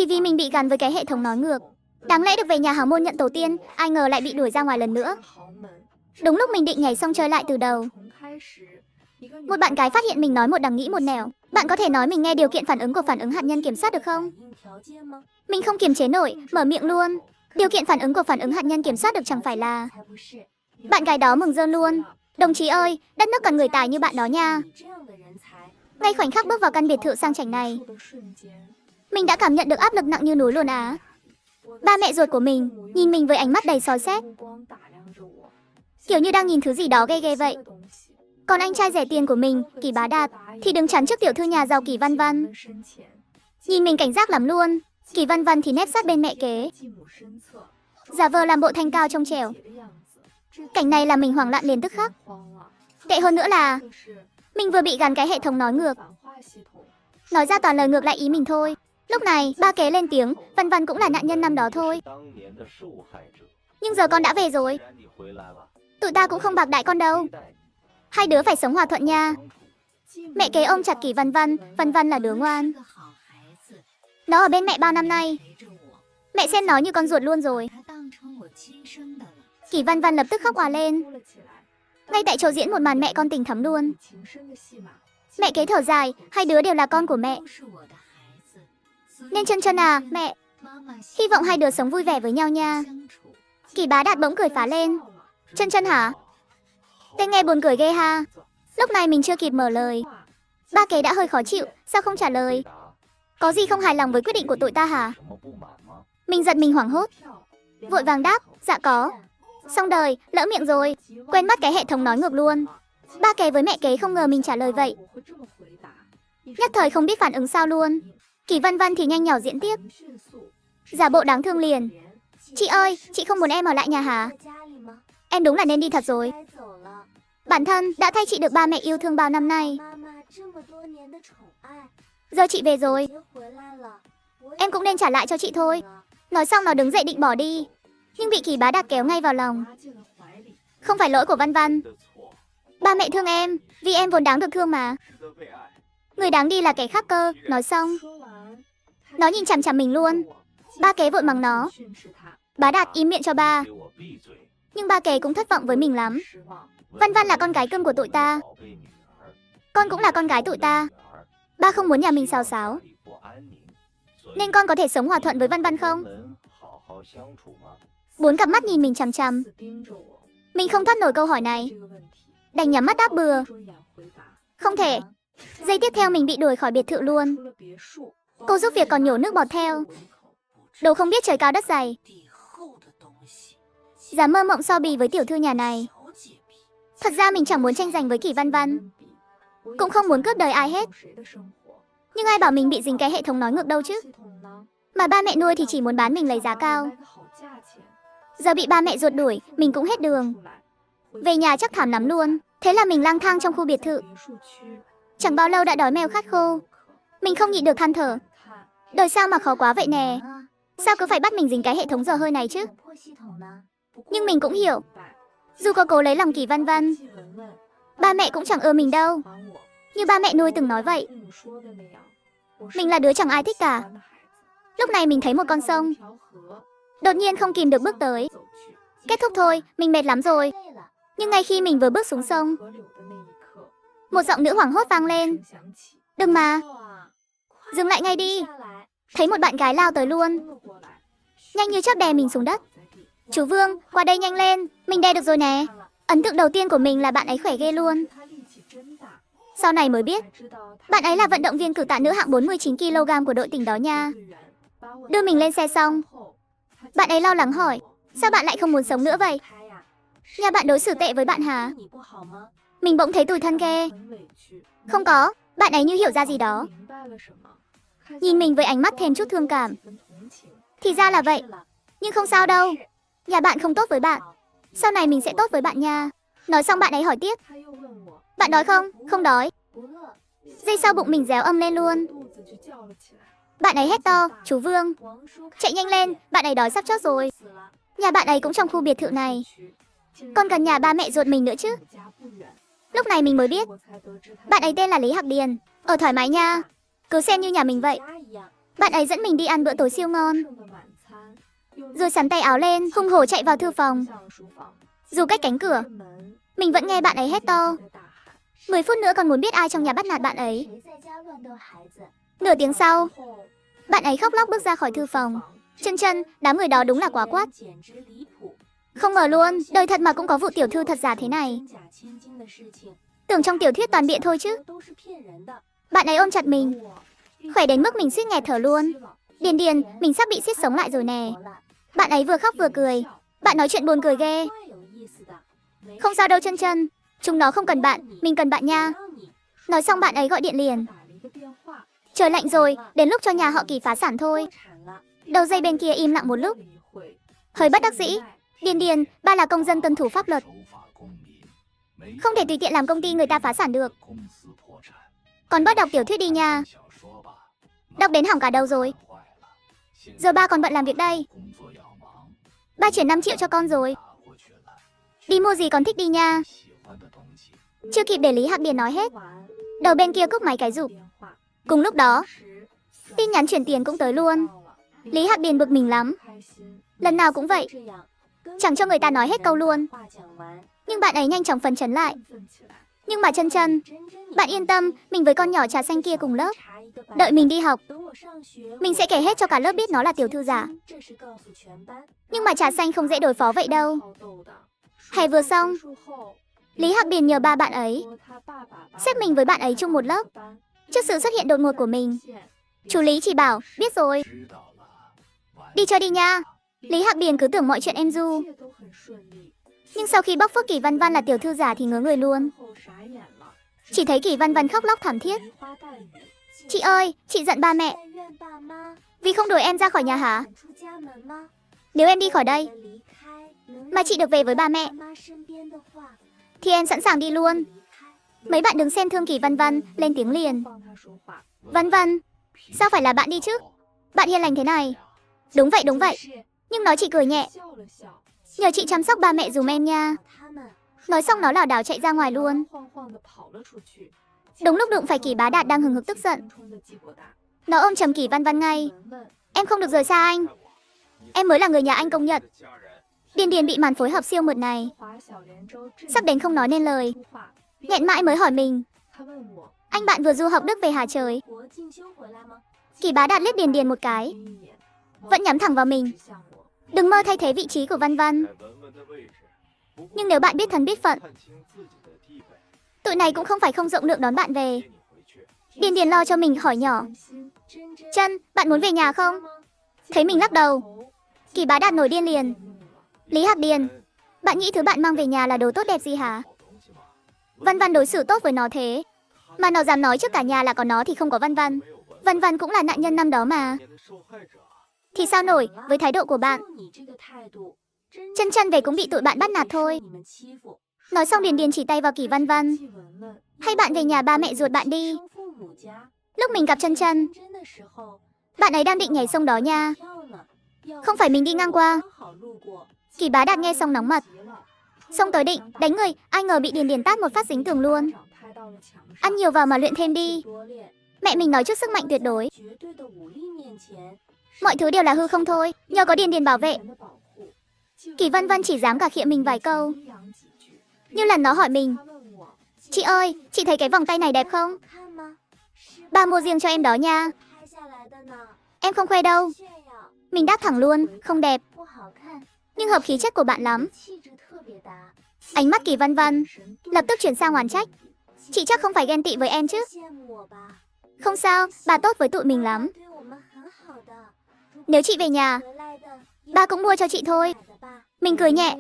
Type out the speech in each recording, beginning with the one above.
Chỉ vì mình bị gắn với cái hệ thống nói ngược. Đáng lẽ được về nhà hào môn nhận tổ tiên, ai ngờ lại bị đuổi ra ngoài lần nữa. Đúng lúc mình định nhảy xong chơi lại từ đầu, một bạn gái phát hiện mình nói một đằng nghĩ một nẻo. Bạn có thể nói mình nghe điều kiện phản ứng của phản ứng hạt nhân kiểm soát được không? Mình không kiềm chế nổi, mở miệng luôn. Điều kiện phản ứng của phản ứng hạt nhân kiểm soát được chẳng phải là... Bạn gái đó mừng rơn luôn. Đồng chí ơi, đất nước cần người tài như bạn đó nha. Ngay khoảnh khắc bước vào căn biệt thự sang chảnh này, mình đã cảm nhận được áp lực nặng như núi luôn á. Ba mẹ ruột của mình nhìn mình với ánh mắt đầy soi xét, kiểu như đang nhìn thứ gì đó ghê ghê vậy. Còn anh trai rẻ tiền của mình, Kỳ Bá Đạt, thì đứng chắn trước tiểu thư nhà giàu Kỳ Văn Văn. Nhìn mình cảnh giác lắm luôn. Kỳ Văn Văn thì nép sát bên mẹ kế, giả vờ làm bộ thanh cao trông trẻo. Cảnh này làm mình hoảng loạn liền tức khắc. Tệ hơn nữa là mình vừa bị gắn cái hệ thống nói ngược. Nói ra toàn lời ngược lại ý mình thôi. Lúc này, ba kế lên tiếng, Văn Văn cũng là nạn nhân năm đó thôi. Nhưng giờ con đã về rồi. Tụi ta cũng không bạc đại con đâu. Hai đứa phải sống hòa thuận nha. Mẹ kế ôm chặt Kỳ Văn Văn, Văn Văn là đứa ngoan. Nó ở bên mẹ bao năm nay. Mẹ xem nó như con ruột luôn rồi. Kỳ Văn Văn lập tức khóc òa lên. Ngay tại chỗ diễn một màn mẹ con tình thắm luôn. Mẹ kế thở dài, hai đứa đều là con của mẹ. Nên chân chân à, mẹ. Hy vọng hai đứa sống vui vẻ với nhau nha. Kỳ Bá Đạt bỗng cười phá lên. Chân chân hả? Tên nghe buồn cười ghê ha. Lúc này mình chưa kịp mở lời, ba kế đã hơi khó chịu, sao không trả lời? Có gì không hài lòng với quyết định của tụi ta hả? Mình giật mình hoảng hốt, vội vàng đáp, dạ có. Xong đời, lỡ miệng rồi, quên mất cái hệ thống nói ngược luôn. Ba kế với mẹ kế không ngờ mình trả lời vậy, nhất thời không biết phản ứng sao luôn. Kỳ Văn Văn thì nhanh nhỏ diễn tiếp, giả bộ đáng thương liền. Chị ơi, chị không muốn em ở lại nhà hả? Em đúng là nên đi thật rồi. Bản thân đã thay chị được ba mẹ yêu thương bao năm nay. Giờ chị về rồi, em cũng nên trả lại cho chị thôi. Nói xong nó đứng dậy định bỏ đi, nhưng bị Kỳ Bá Đạt kéo ngay vào lòng. Không phải lỗi của Văn Văn. Ba mẹ thương em, vì em vốn đáng được thương mà. Người đáng đi là kẻ khác cơ. Nói xong, nó nhìn chằm chằm mình luôn. Ba kế vội mắng nó. Bá Đạt im miệng cho ba. Nhưng ba kế cũng thất vọng với mình lắm. Văn Văn là con gái cưng của tụi ta, con cũng là con gái tụi ta. Ba không muốn nhà mình xào xáo, nên con có thể sống hòa thuận với Văn Văn không? Bốn cặp mắt nhìn mình chằm chằm. Mình không thoát nổi câu hỏi này, đành nhắm mắt đáp bừa. Không thể. Giây tiếp theo mình bị đuổi khỏi biệt thự luôn. Cô giúp việc còn nhổ nước bọt theo. Đồ không biết trời cao đất dày, dám mơ mộng so bì với tiểu thư nhà này. Thật ra mình chẳng muốn tranh giành với Kỳ Văn Văn, cũng không muốn cướp đời ai hết. Nhưng ai bảo mình bị dính cái hệ thống nói ngược đâu chứ. Mà ba mẹ nuôi thì chỉ muốn bán mình lấy giá cao. Giờ bị ba mẹ ruột đuổi, mình cũng hết đường. Về nhà chắc thảm lắm luôn. Thế là mình lang thang trong khu biệt thự. Chẳng bao lâu đã đói meo khát khô. Mình không nhịn được than thở. Đời sao mà khó quá vậy nè. Sao cứ phải bắt mình dính cái hệ thống dở hơi này chứ. Nhưng mình cũng hiểu, dù có cố lấy lòng Kỳ Văn Văn, ba mẹ cũng chẳng ưa mình đâu. Như ba mẹ nuôi từng nói vậy, mình là đứa chẳng ai thích cả. Lúc này mình thấy một con sông, đột nhiên không kìm được bước tới. Kết thúc thôi, mình mệt lắm rồi. Nhưng ngay khi mình vừa bước xuống sông, một giọng nữ hoảng hốt vang lên. Đừng mà, dừng lại ngay đi. Thấy một bạn gái lao tới luôn, nhanh như chớp đè mình xuống đất. Chú Vương, qua đây nhanh lên, mình đè được rồi nè. Ấn tượng đầu tiên của mình là bạn ấy khỏe ghê luôn. Sau này mới biết, bạn ấy là vận động viên cử tạ nữ hạng 49 kg của đội tỉnh đó nha. Đưa mình lên xe xong, bạn ấy lo lắng hỏi, sao bạn lại không muốn sống nữa vậy? Nhà bạn đối xử tệ với bạn hả? Mình bỗng thấy tủi thân ghê. Không có, bạn ấy như hiểu ra gì đó, nhìn mình với ánh mắt thêm chút thương cảm. Thì ra là vậy, nhưng không sao đâu. Nhà bạn không tốt với bạn, sau này mình sẽ tốt với bạn nha. Nói xong bạn ấy hỏi tiếp, bạn đói không? Không đói. Giây sau bụng mình réo âm lên luôn. Bạn ấy hét to, chú Vương, chạy nhanh lên, bạn ấy đói sắp chết rồi. Nhà bạn ấy cũng trong khu biệt thự này, còn gần nhà ba mẹ ruột mình nữa chứ. Lúc này mình mới biết, bạn ấy tên là Lý Hạc Điền. Ở thoải mái nha, cứ xem như nhà mình vậy. Bạn ấy dẫn mình đi ăn bữa tối siêu ngon. Rồi sắn tay áo lên, hung hổ chạy vào thư phòng. Dù cách cánh cửa, mình vẫn nghe bạn ấy hét to. 10 phút nữa còn muốn biết ai trong nhà bắt nạt bạn ấy. Nửa tiếng sau, bạn ấy khóc lóc bước ra khỏi thư phòng. Chân chân, đám người đó đúng là quá quát. Không ngờ luôn, đời thật mà cũng có vụ tiểu thư thật giả thế này. Tưởng trong tiểu thuyết toàn bịa thôi chứ. Bạn ấy ôm chặt mình, khỏe đến mức mình suýt nghẹt thở luôn. Điền Điền, mình sắp bị siết sống lại rồi nè. Bạn ấy vừa khóc vừa cười. Bạn nói chuyện buồn cười ghê. Không sao đâu chân chân, chúng nó không cần bạn, mình cần bạn nha. Nói xong bạn ấy gọi điện liền. Trời lạnh rồi, đến lúc cho nhà họ Kỳ phá sản thôi. Đầu dây bên kia im lặng một lúc. Hơi bất đắc dĩ. Điền Điền, ba là công dân tuân thủ pháp luật, không thể tùy tiện làm công ty người ta phá sản được. Con bớt đọc tiểu thuyết đi nha. Đọc đến hỏng cả đầu rồi. Giờ ba còn bận làm việc đây. Ba chuyển 5 triệu cho con rồi. Đi mua gì con thích đi nha. Chưa kịp để Lý Hạc Điền nói hết, đầu bên kia cúp máy cái rụp. Cùng lúc đó, tin nhắn chuyển tiền cũng tới luôn. Lý Hạc Điền bực mình lắm. Lần nào cũng vậy, chẳng cho người ta nói hết câu luôn. Nhưng bạn ấy nhanh chóng phấn chấn lại. Nhưng mà chân chân, bạn yên tâm, mình với con nhỏ trà xanh kia cùng lớp. Đợi mình đi học, mình sẽ kể hết cho cả lớp biết nó là tiểu thư giả. Nhưng mà trà xanh không dễ đối phó vậy đâu. Hè vừa xong, Lý Hạc Điền nhờ ba bạn ấy xếp mình với bạn ấy chung một lớp. Trước sự xuất hiện đột ngột của mình, chú Lý chỉ bảo, biết rồi, đi chơi đi nha. Lý Hạc Điền cứ tưởng mọi chuyện êm du. Nhưng sau khi bóc phốt Kỳ Văn Văn là tiểu thư giả thì ngớ người luôn. Chỉ thấy Kỳ Văn Văn khóc lóc thảm thiết. Chị ơi, chị giận ba mẹ vì không đuổi em ra khỏi nhà hả? Nếu em đi khỏi đây mà chị được về với ba mẹ thì em sẵn sàng đi luôn. Mấy bạn đứng xem thương Kỳ Văn Văn lên tiếng liền. Văn Văn, sao phải là bạn đi chứ? Bạn hiền lành thế này. Đúng vậy. Nhưng nó chỉ cười nhẹ. Nhờ chị chăm sóc ba mẹ dùm em nha. Nói xong nó lảo đảo chạy ra ngoài luôn. Đúng lúc đụng phải Kỳ Bá Đạt đang hừng hực tức giận. Nó ôm chầm Kỳ Văn Văn ngay. Em không được rời xa anh. Em mới là người nhà anh công nhận. Điền Điền bị màn phối hợp siêu mượt này sắp đến không nói nên lời. Nghẹn mãi mới hỏi mình, anh bạn vừa du học Đức về hả trời? Kỳ Bá Đạt liếc Điền Điền một cái, vẫn nhắm thẳng vào mình. Đừng mơ thay thế vị trí của Văn Văn. Nhưng nếu bạn biết thân biết phận, tụi này cũng không phải không rộng lượng đón bạn về. Điền Điền lo cho mình hỏi nhỏ, Chân, bạn muốn về nhà không? Thấy mình lắc đầu, Kỳ Bá Đạt nổi điên liền. Lý Hạc Điền, bạn nghĩ thứ bạn mang về nhà là đồ tốt đẹp gì hả? Văn Văn đối xử tốt với nó thế, mà nó dám nói trước cả nhà là có nó thì không có Văn Văn. Văn Văn cũng là nạn nhân năm đó mà. Thì sao nổi, với thái độ của bạn. Chân chân về cũng bị tụi bạn bắt nạt thôi. Nói xong Điền Điền chỉ tay vào Kỳ Văn Văn. Hay bạn về nhà ba mẹ ruột bạn đi. Lúc mình gặp chân chân, bạn ấy đang định nhảy sông đó nha. Không phải mình đi ngang qua. Kỳ Bá Đạt nghe xong nóng mặt, xong tới định đánh người, ai ngờ bị Điền Điền tát một phát dính tường luôn. Ăn nhiều vào mà luyện thêm đi. Mẹ mình nói trước sức mạnh tuyệt đối, mọi thứ đều là hư không thôi, nhờ có Điền Điền bảo vệ. Kỳ Văn Văn chỉ dám cà khịa mình vài câu. Như lần nó hỏi mình, chị ơi, chị thấy cái vòng tay này đẹp không? Ba mua riêng cho em đó nha. Em không khoe đâu. Mình đáp thẳng luôn, không đẹp. Nhưng hợp khí chất của bạn lắm. Ánh mắt Kỳ Văn Văn lập tức chuyển sang oán trách. Chị chắc không phải ghen tị với em chứ? Không sao, bà tốt với tụi mình lắm. Nếu chị về nhà, ba cũng mua cho chị thôi. Mình cười nhẹ.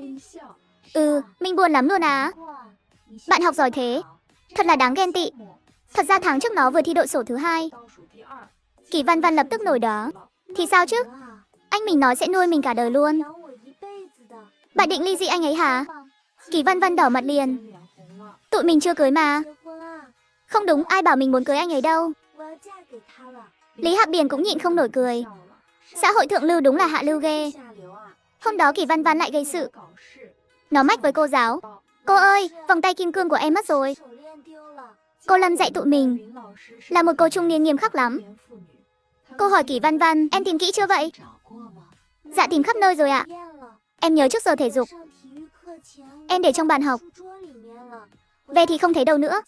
Mình buồn lắm luôn à. Bạn học giỏi thế, thật là đáng ghen tị. Thật ra tháng trước nó vừa thi đội sổ thứ 2. Kỳ Văn Văn lập tức nổi đó. Thì sao chứ? Anh mình nói sẽ nuôi mình cả đời luôn. Bạn định ly dị anh ấy hả? Kỳ Văn Văn đỏ mặt liền. Tụi mình chưa cưới mà. Không đúng, ai bảo mình muốn cưới anh ấy đâu. Lý Hạc Điền cũng nhịn không nổi cười. Xã hội thượng lưu đúng là hạ lưu ghê. Hôm đó Kỳ Văn Văn lại gây sự. Nó mách với cô giáo, cô ơi, vòng tay kim cương của em mất rồi. Cô Lâm dạy tụi mình là một cô trung niên nghiêm khắc lắm. Cô hỏi Kỷ Văn Văn, em tìm kỹ chưa vậy? Dạ tìm khắp nơi rồi ạ. Em nhớ trước giờ thể dục. Em để trong bàn học. Về thì không thấy đâu nữa.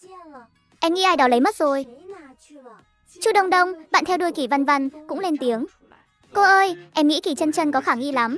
Em nghĩ ai đó lấy mất rồi. Chu Đông Đông, bạn theo đuôi Kỷ Văn Văn, cũng lên tiếng. Cô ơi, em nghĩ Kỷ Chân Chân có khả nghi lắm.